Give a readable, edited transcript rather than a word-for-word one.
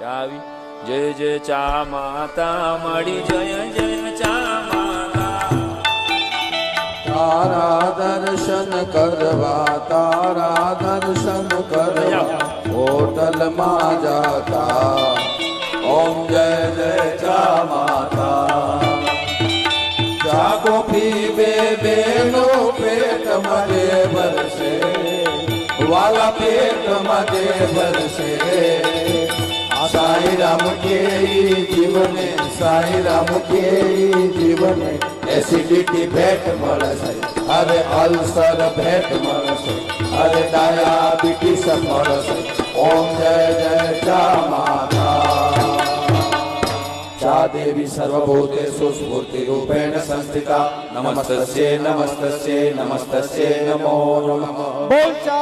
ચાવી જય જય ચા માતા મળી જય જય ચા માતા તારા દર્શન કરવા તારા દર્શન કરવા હોટલમાં જાતા ઓમ જય જય ચા માતા ચા કોફી બે બેનો પેટ મધે ભરશે વાલા પેટ મધે ભરશે સાઈ રામ કે જીવને સાઈ રામ કે જીવને એસિડિટી ભેટ મળશે અરે અલ્સર ભેટ મળશે અરે ડાયાબિટીસ મળશે ઓમ જય જય ચા માતા चा देवी सर्वभूतेषु स्फूर्तिरूपेण संस्थिता नमस्तस्यै नमस्तस्यै नमस्तस्यै नमो नमः बोल चा